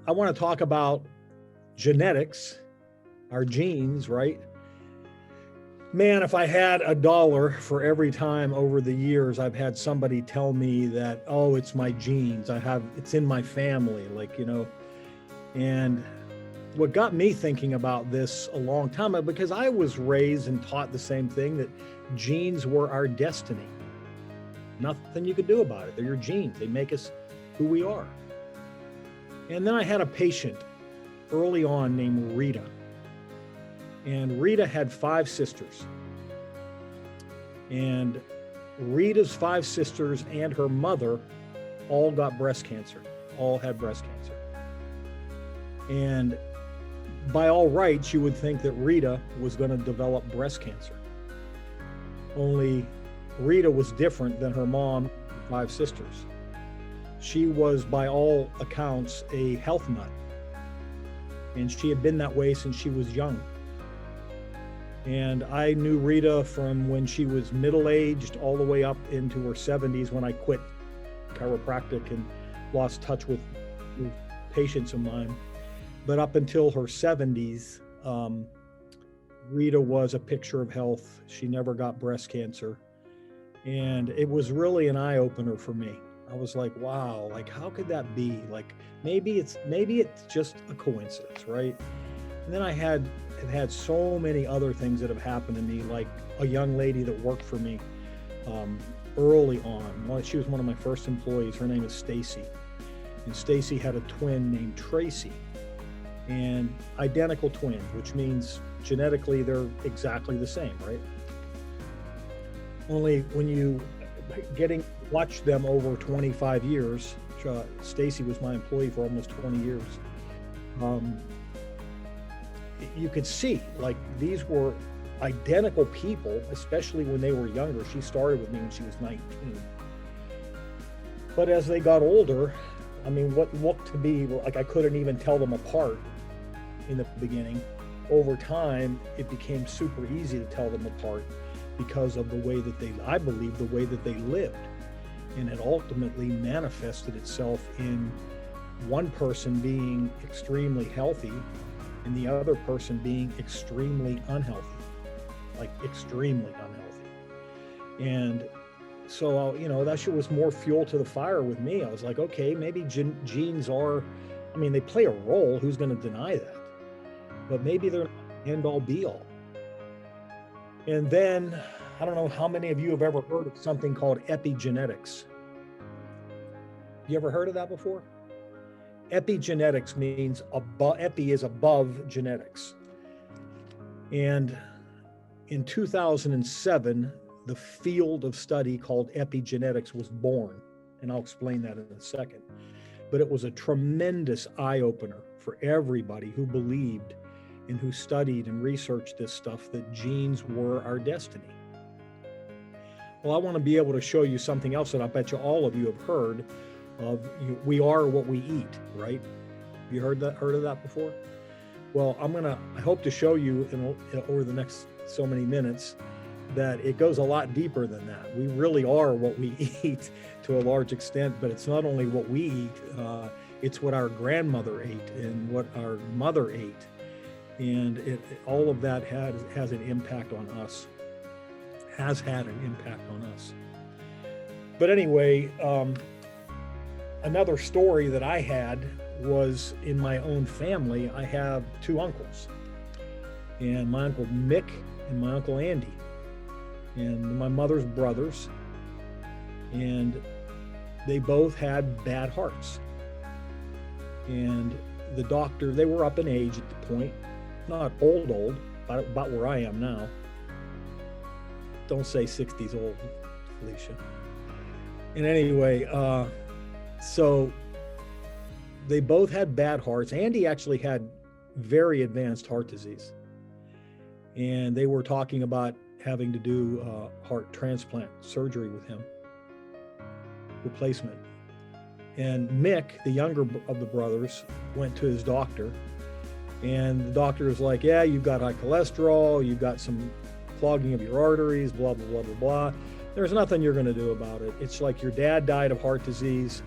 I want to talk about genetics, our genes, right? Man, if I had a dollar for every time over the years I've had somebody tell me that, oh, it's my genes, it's in my family, and what got me thinking about this a long time ago, because I was raised and taught the same thing, that genes were our destiny. Nothing you could do about it. They're your genes. They make us who we are. And then I had a patient early on named Rita. And Rita had 5 sisters. And Rita's 5 sisters and her mother all got breast cancer, all had breast cancer. And by all rights, you would think that Rita was going to develop breast cancer. Only Rita was different than her mom and 5 sisters. She was, by all accounts, a health nut. And she had been that way since she was young. And I knew Rita from when she was middle-aged all the way up into her 70s when I quit chiropractic and lost touch with patients of mine. But up until her 70s, Rita was a picture of health. She never got breast cancer. And it was really an eye-opener for me. I was like, wow, like how could that be? Like maybe it's just a coincidence, right? And then I've had so many other things that have happened to me, like a young lady that worked for me early on. She was one of my first employees. Her name is Stacy. And Stacy had a twin named Tracy. And identical twins, which means genetically they're exactly the same, right? Only when you watch them over 25 years, Stacy was my employee for almost 20 years, you could see like these were identical people, especially when they were younger. She started with me when she was 19. But as they got older, I mean, what looked to be like I couldn't even tell them apart in the beginning, over time, it became super easy to tell them apart because of the way that I believe the way that they lived. And it ultimately manifested itself in one person being extremely healthy and the other person being extremely unhealthy, like extremely unhealthy. And so, that shit was more fuel to the fire with me. I was like, okay, maybe genes they play a role. Who's going to deny that? But maybe they're not end all be all. And then, I don't know how many of you have ever heard of something called epigenetics. You ever heard of that before? Epigenetics means epi is above genetics. And in 2007, the field of study called epigenetics was born. And I'll explain that in a second. But it was a tremendous eye-opener for everybody who believed and who studied and researched this stuff, that genes were our destiny. Well, I want to be able to show you something else that I bet you all of you have heard of. We are what we eat, right? Have you heard of that before? Well, I hope to show you over the next so many minutes that it goes a lot deeper than that. We really are what we eat to a large extent, but it's not only what we eat, it's what our grandmother ate and what our mother ate. And all of that has an impact on us, has had an impact on us. But anyway, another story that I had was in my own family. I have 2 uncles, and my Uncle Mick and my Uncle Andy, and my mother's brothers, and they both had bad hearts. And the doctor, they were up in age at the point, not old, about where I am now. Don't say 60s old, Felicia. And anyway, so they both had bad hearts. Andy actually had very advanced heart disease. And they were talking about having to do heart transplant surgery with him, replacement. And Mick, the younger of the brothers, went to his doctor, and the doctor was like, yeah, you've got high cholesterol, you've got some clogging of your arteries, blah, blah, blah, blah, blah. There's nothing you're going to do about it. It's like your dad died of heart disease.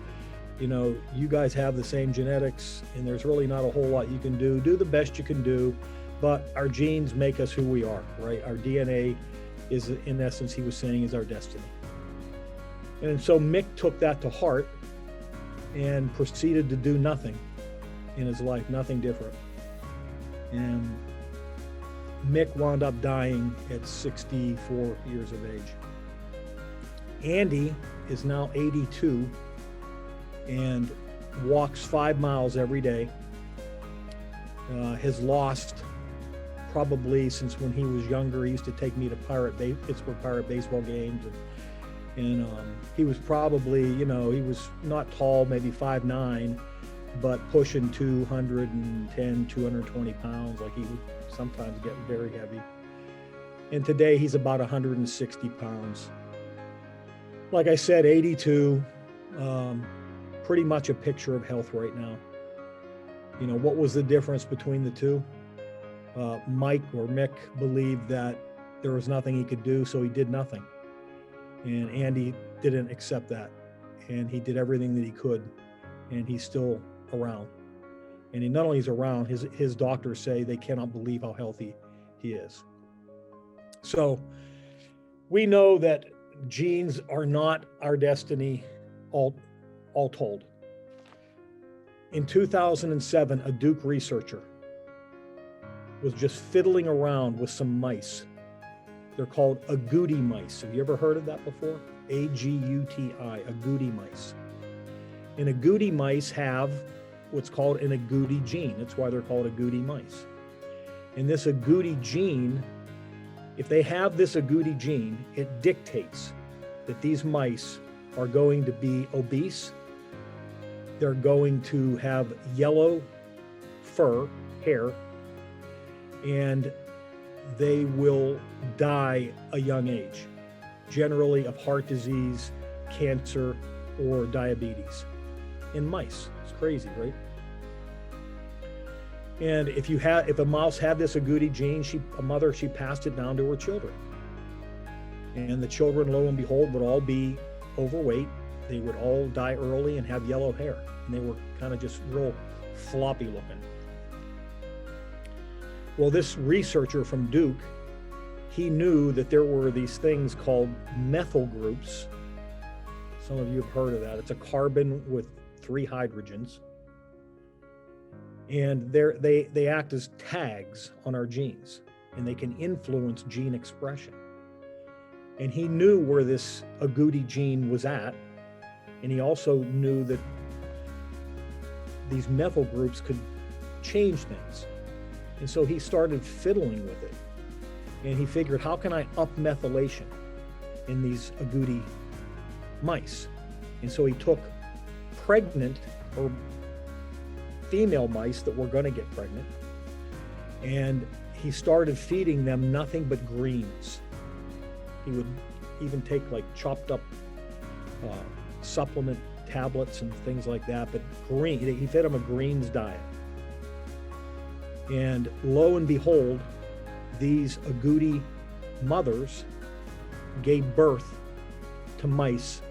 you guys have the same genetics, and there's really not a whole lot you can do. Do the best you can do, but our genes make us who we are, right? Our DNA is, in essence, he was saying, is our destiny. And so Mick took that to heart and proceeded to do nothing in his life, nothing different. And Mick wound up dying at 64 years of age. Andy is now 82 and walks 5 miles every day. Has lost, probably since when he was younger, he used to take me to Pittsburgh Pirate baseball games. And he was probably, he was not tall, maybe 5'9", but pushing 210, 220 pounds. Like, he would sometimes get very heavy. And today he's about 160 pounds. Like I said, 82, pretty much a picture of health right now. What was the difference between the two? Mike, or Mick, believed that there was nothing he could do, so he did nothing. And Andy didn't accept that. And he did everything that he could, and he's still around. And he not only is around, his doctors say they cannot believe how healthy he is. So we know that genes are not our destiny, all told. In 2007, a Duke researcher was just fiddling around with some mice. They're called agouti mice. Have you ever heard of that before? A-G-U-T-I, agouti mice. And agouti mice have what's called an agouti gene. That's why they're called agouti mice. And this agouti gene, if they have this agouti gene, it dictates that these mice are going to be obese. They're going to have yellow hair, and they will die a young age, generally of heart disease, cancer, or diabetes in mice. It's crazy, right? And if a mouse had this agouti gene, she passed it down to her children. And the children, lo and behold, would all be overweight. They would all die early and have yellow hair. And they were kind of just real floppy looking. Well, this researcher from Duke, he knew that there were these things called methyl groups. Some of you have heard of that. It's a carbon with 3 hydrogens. And they act as tags on our genes, and they can influence gene expression. And he knew where this agouti gene was at, and he also knew that these methyl groups could change things. And so he started fiddling with it. And he figured, how can I up methylation in these agouti mice? And so he took pregnant or female mice that were going to get pregnant, and he started feeding them nothing but greens. He would even take like chopped up supplement tablets and things like that, but he fed them a greens diet. And lo and behold, these agouti mothers gave birth to mice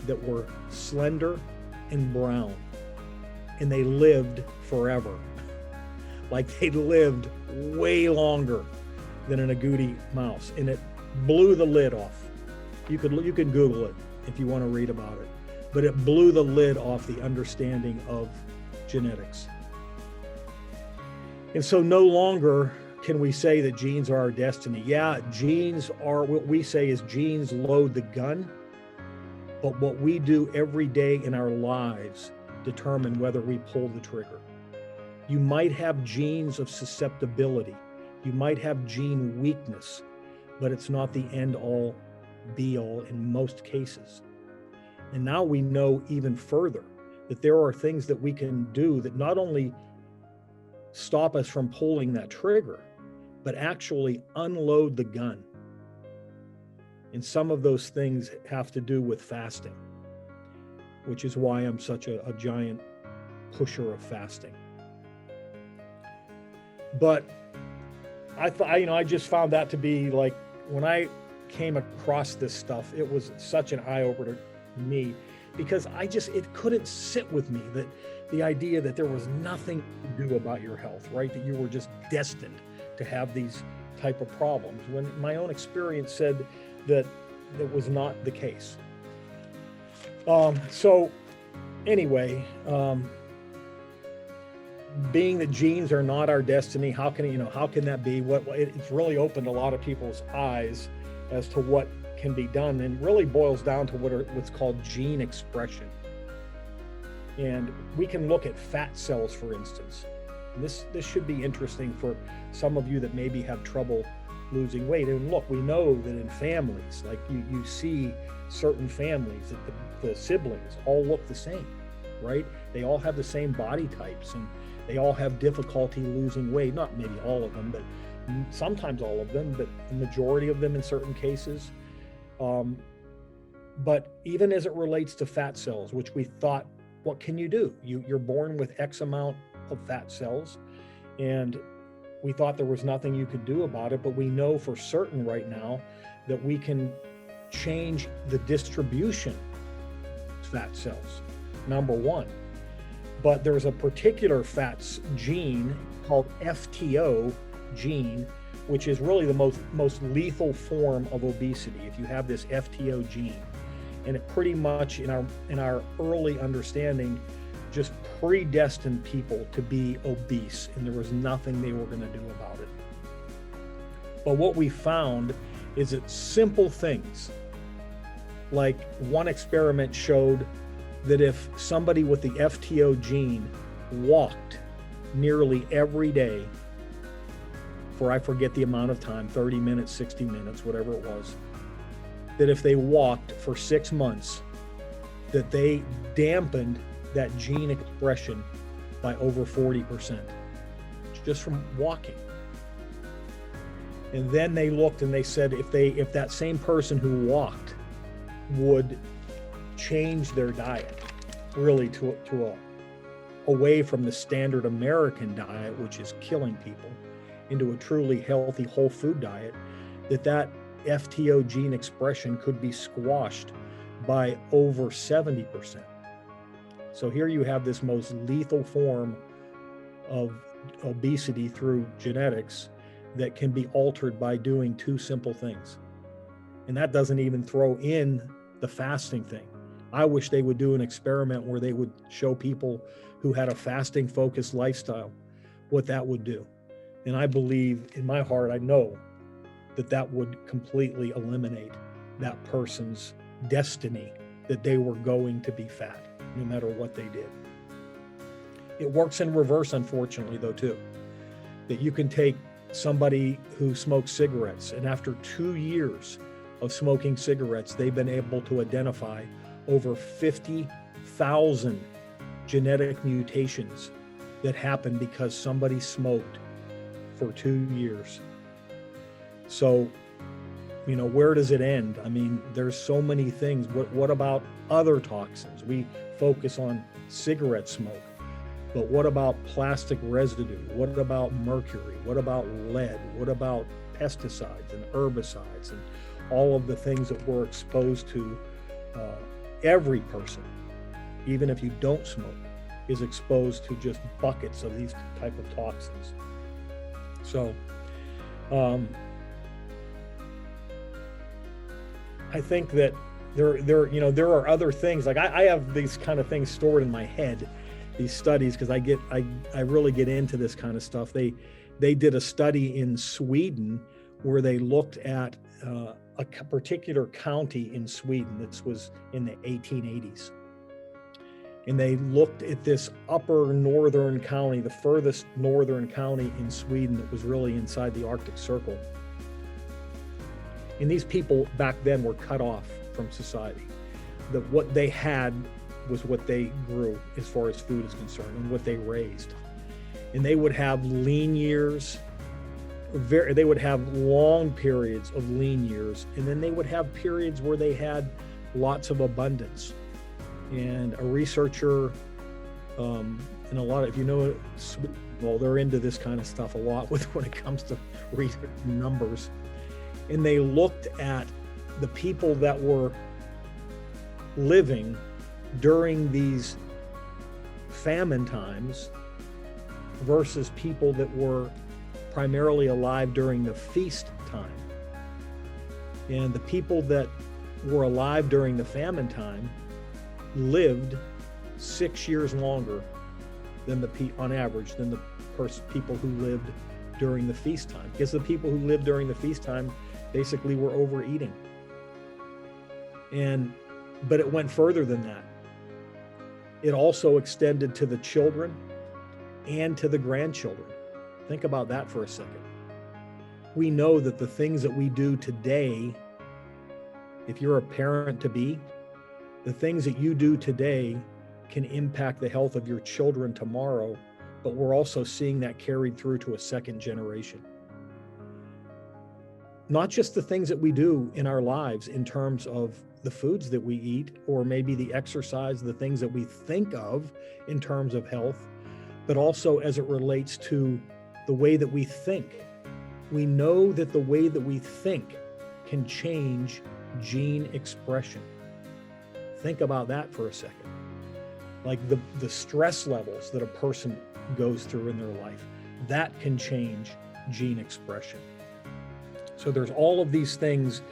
that were slender and brown, and they lived forever. Like, they lived way longer than an agouti mouse, and it blew the lid off. You can Google it if you want to read about it, but it blew the lid off the understanding of genetics. And so no longer can we say that genes are our destiny. Yeah, genes are, what we say is genes load the gun, but what we do every day in our lives determine whether we pull the trigger. You might have genes of susceptibility. You might have gene weakness, but it's not the end all be all in most cases. And now we know even further that there are things that we can do that not only stop us from pulling that trigger, but actually unload the gun. And some of those things have to do with fasting, which is why I'm such a giant pusher of fasting. But I just found that to be, like, when I came across this stuff, it was such an eye-opener to me, because it couldn't sit with me that the idea that there was nothing to do about your health, right? That you were just destined to have these type of problems, when my own experience said that that was not the case. So anyway, being that genes are not our destiny, how can that be? It's really opened a lot of people's eyes as to what can be done, and really boils down to what's called gene expression. And we can look at fat cells, for instance. And this should be interesting for some of you that maybe have trouble losing weight. And look, we know that in families, like you see certain families that the siblings all look the same, right? They all have the same body types, and they all have difficulty losing weight. Not maybe all of them, but sometimes all of them, but the majority of them in certain cases. But even as it relates to fat cells, which we thought, what can you do? You're born with X amount of fat cells, and we thought there was nothing you could do about it, but we know for certain right now that we can change the distribution of fat cells, number one. But there's a particular fats gene called FTO gene, which is really the most lethal form of obesity. If you have this FTO gene, and it pretty much in our early understanding just predestined people to be obese, and there was nothing they were going to do about it. But what we found is that simple things, like one experiment showed that if somebody with the FTO gene walked nearly every day for, I forget the amount of time, 30 minutes, 60 minutes, whatever it was, that if they walked for 6 months, that they dampened that gene expression by over 40%, just from walking. And then they looked and they said if that same person who walked would change their diet really to away from the standard American diet, which is killing people, into a truly healthy whole food diet, that FTO gene expression could be squashed by over 70%. So here you have this most lethal form of obesity through genetics that can be altered by doing two simple things. And that doesn't even throw in the fasting thing. I wish they would do an experiment where they would show people who had a fasting focused lifestyle what that would do. And I believe in my heart, I know that would completely eliminate that person's destiny, that they were going to be fat no matter what they did. It works in reverse, unfortunately, though, too. That you can take somebody who smokes cigarettes, and after 2 years of smoking cigarettes, they've been able to identify over 50,000 genetic mutations that happen because somebody smoked for 2 years. So, where does it end? I mean, there's so many things. What about other toxins? We focus on cigarette smoke, but what about plastic residue? What about mercury? What about lead? What about pesticides and herbicides and all of the things that we're exposed to? Every person, even if you don't smoke, is exposed to just buckets of these type of toxins. So, I think that there are other things. Like I have these kind of things stored in my head, these studies, because I really get into this kind of stuff. They did a study in Sweden where they looked at a particular county in Sweden. This was in the 1880s. And they looked at this upper northern county, the furthest northern county in Sweden that was really inside the Arctic Circle. And these people back then were cut off from society. What they had was what they grew as far as food is concerned, and what they raised. And they would have lean years, they would have long periods of lean years, and then they would have periods where they had lots of abundance. And a researcher, and a lot of, well, they're into this kind of stuff a lot when it comes to research numbers. And they looked at the people that were living during these famine times versus people that were primarily alive during the feast time. And the people that were alive during the famine time lived 6 years longer than on average than the people who lived during the feast time, because the people who lived during the feast time basically were overeating. But it went further than that. It also extended to the children and to the grandchildren. Think about that for a second. We know that the things that we do today, if you're a parent to be, the things that you do today can impact the health of your children tomorrow, but we're also seeing that carried through to a second generation. Not just the things that we do in our lives in terms of the foods that we eat, or maybe the exercise, the things that we think of in terms of health, but also as it relates to the way that we think. We know that the way that we think can change gene expression. Think about that for a second. Like the stress levels that a person goes through in their life, that can change gene expression. So there's all of these things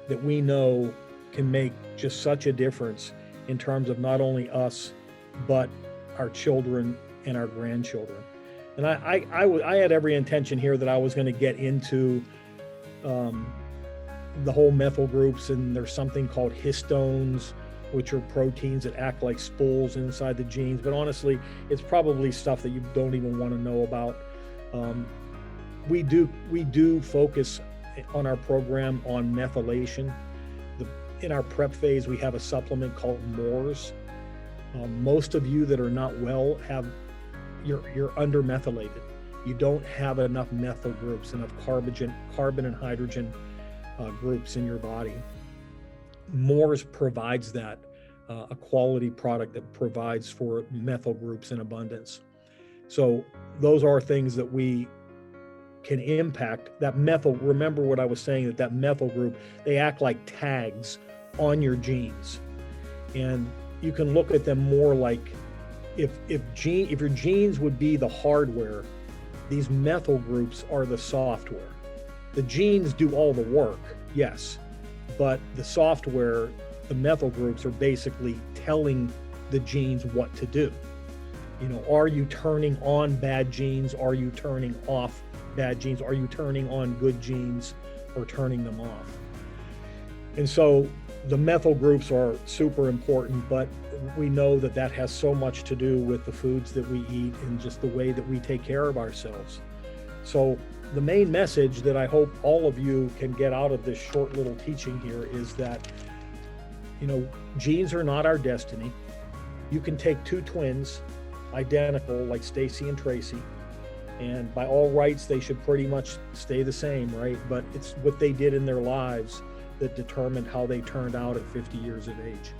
that we know can make just such a difference in terms of not only us, but our children and our grandchildren. And I had every intention here that I was going to get into the whole methyl groups, and there's something called histones, which are proteins that act like spools inside the genes. But honestly, it's probably stuff that you don't even want to know about. We do focus on our program on methylation. In our prep phase, we have a supplement called MORS. Most of you that are not well you're undermethylated. You don't have enough methyl groups, enough carbon and hydrogen groups in your body. MORS provides that, a quality product that provides for methyl groups in abundance. So those are things that we can impact. That methyl, remember what I was saying, that methyl group, they act like tags on your genes. And you can look at them more like if your genes would be the hardware, these methyl groups are the software. The genes do all the work, yes, but the software, the methyl groups, are basically telling the genes what to do. You know, are you turning on bad genes? Are you turning off bad genes? Are you turning on good genes or turning them off? And so the methyl groups are super important, but we know that that has so much to do with the foods that we eat and just the way that we take care of ourselves. So the main message that I hope all of you can get out of this short little teaching here is that, you know, genes are not our destiny. You can take two twins, identical, like Stacy and Tracy, and by all rights, they should pretty much stay the same, right? But it's what they did in their lives that determined how they turned out at 50 years of age.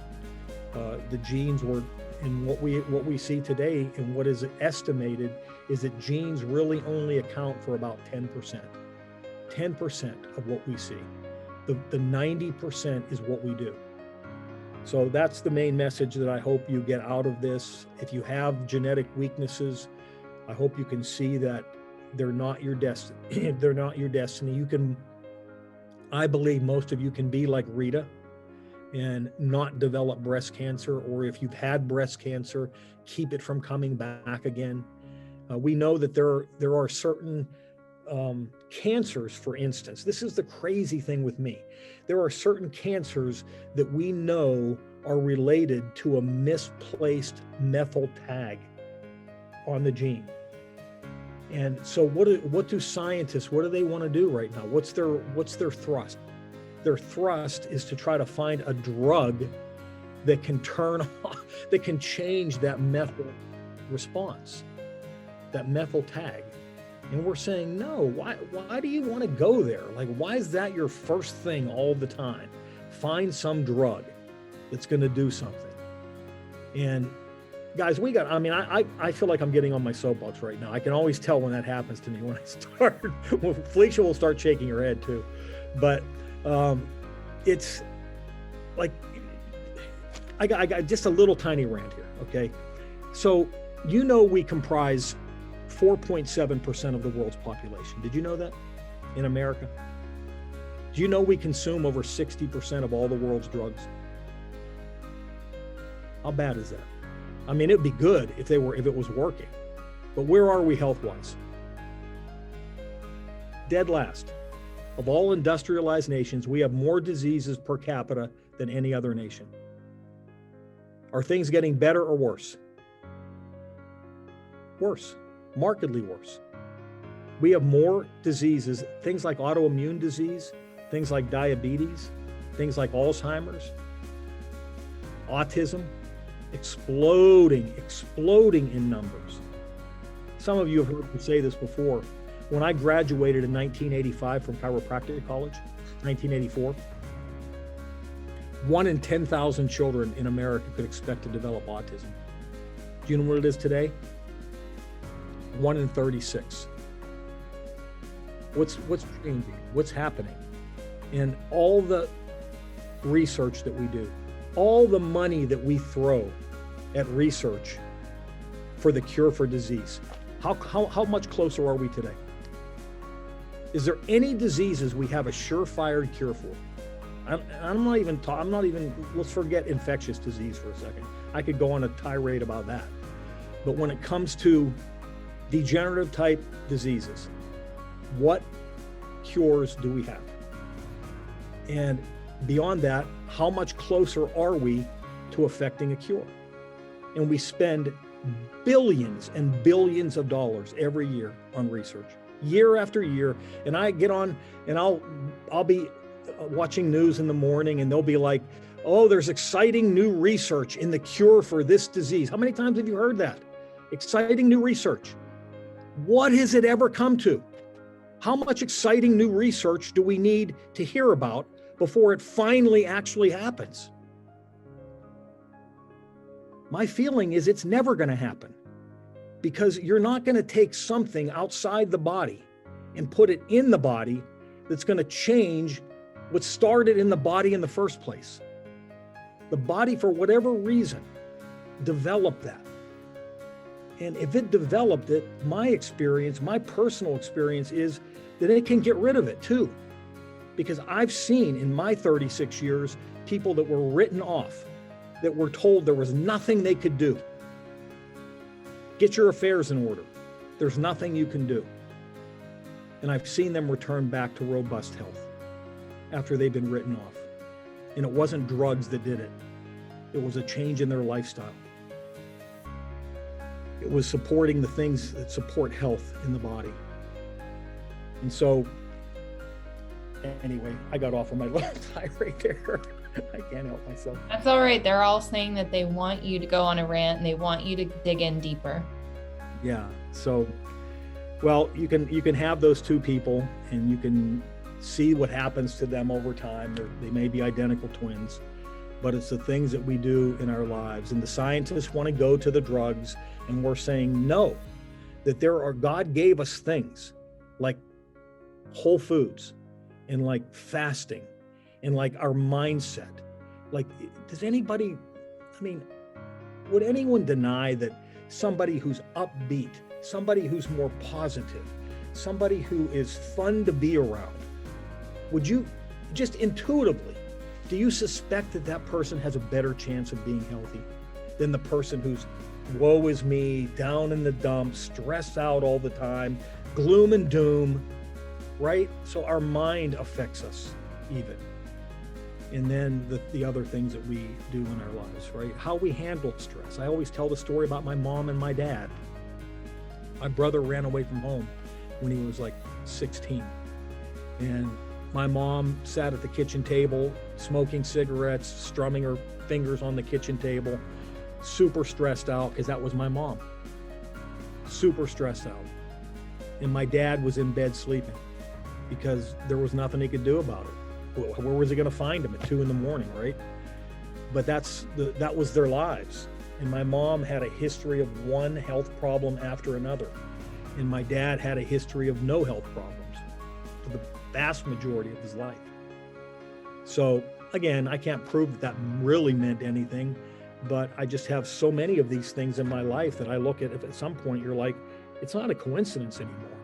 The genes were, and what we see today and what is estimated is that genes really only account for about 10%. 10% of what we see. The 90% is what we do. So that's the main message that I hope you get out of this. If you have genetic weaknesses, I hope you can see that they're not your destiny. They're not your destiny. I believe most of you can be like Rita and not develop breast cancer, or if you've had breast cancer, keep it from coming back again. We know that there are certain cancers, for instance. This is the crazy thing with me. There are certain cancers that we know are related to a misplaced methyl tag on the gene. And so what do scientists, what do they want to do right now? What's their thrust? Their thrust is to try to find a drug that can that can change that methyl response, that methyl tag. And we're saying, no, why do you want to go there? Like, why is that your first thing all the time? Find some drug that's going to do something. And guys, I feel like I'm getting on my soapbox right now. I can always tell when that happens to me when I start. Well, Felicia will start shaking her head too. But it's like, I got just a little tiny rant here, okay? So, we comprise 4.7% of the world's population. Did you know that in America? Do you know we consume over 60% of all the world's drugs? How bad is that? I mean, it'd be good if it was working, but where are we health-wise? Dead last. Of all industrialized nations, we have more diseases per capita than any other nation. Are things getting better or worse? Worse, markedly worse. We have more diseases, things like autoimmune disease, things like diabetes, things like Alzheimer's, autism, exploding in numbers. Some of you have heard me say this before. When I graduated in 1985 from chiropractic college, 1984, 1 in 10,000 children in America could expect to develop autism. Do you know what it is today? 1 in 36. What's changing? What's happening? And all the research that we do, all the money that we throw at research for the cure for disease, how much closer are we today? Is there any diseases we have a surefire cure for? I'm not even, let's forget infectious disease for a second. I could go on a tirade about that. But when it comes to degenerative type diseases, what cures do we have? And beyond that, how much closer are we to effecting a cure? And we spend billions and billions of dollars every year on research, year after year. And I get on and I'll be watching news in the morning and they'll be like, oh, there's exciting new research in the cure for this disease. How many times have you heard that? Exciting new research. What has it ever come to? How much exciting new research do we need to hear about before it finally actually happens? My feeling is it's never going to happen, because you're not going to take something outside the body and put it in the body that's going to change what started in the body in the first place. The body, for whatever reason, developed that. And if it developed it, my experience, my personal experience is that it can get rid of it too. Because I've seen in my 36 years, people that were written off, that were told there was nothing they could do. Get your affairs in order. There's nothing you can do. And I've seen them return back to robust health after they've been written off. And it wasn't drugs that did it. It was a change in their lifestyle. It was supporting the things that support health in the body. And so, anyway, I got off on my little tirade there. I can't help myself. That's all right. They're all saying that they want you to go on a rant and they want you to dig in deeper. Yeah. So, well, you can have those two people and you can see what happens to them over time. They may be identical twins, but it's the things that we do in our lives. And the scientists want to go to the drugs, and we're saying no, that God gave us things like whole foods and like fasting and like our mindset. Like, would anyone deny that somebody who's upbeat, somebody who's more positive, somebody who is fun to be around, would you just intuitively, do you suspect that that person has a better chance of being healthy than the person who's woe is me, down in the dumps, stressed out all the time, gloom and doom, right? So our mind affects us even. And then the other things that we do in our lives, right? How we handle stress. I always tell the story about my mom and my dad. My brother ran away from home when he was like 16. And my mom sat at the kitchen table, smoking cigarettes, strumming her fingers on the kitchen table, super stressed out, because that was my mom. Super stressed out. And my dad was in bed sleeping because there was nothing he could do about it. Where was he going to find him at 2 a.m, right? But that was their lives. And my mom had a history of one health problem after another. And my dad had a history of no health problems for the vast majority of his life. So again, I can't prove that really meant anything, but I just have so many of these things in my life that I look at, if at some point you're like, it's not a coincidence anymore.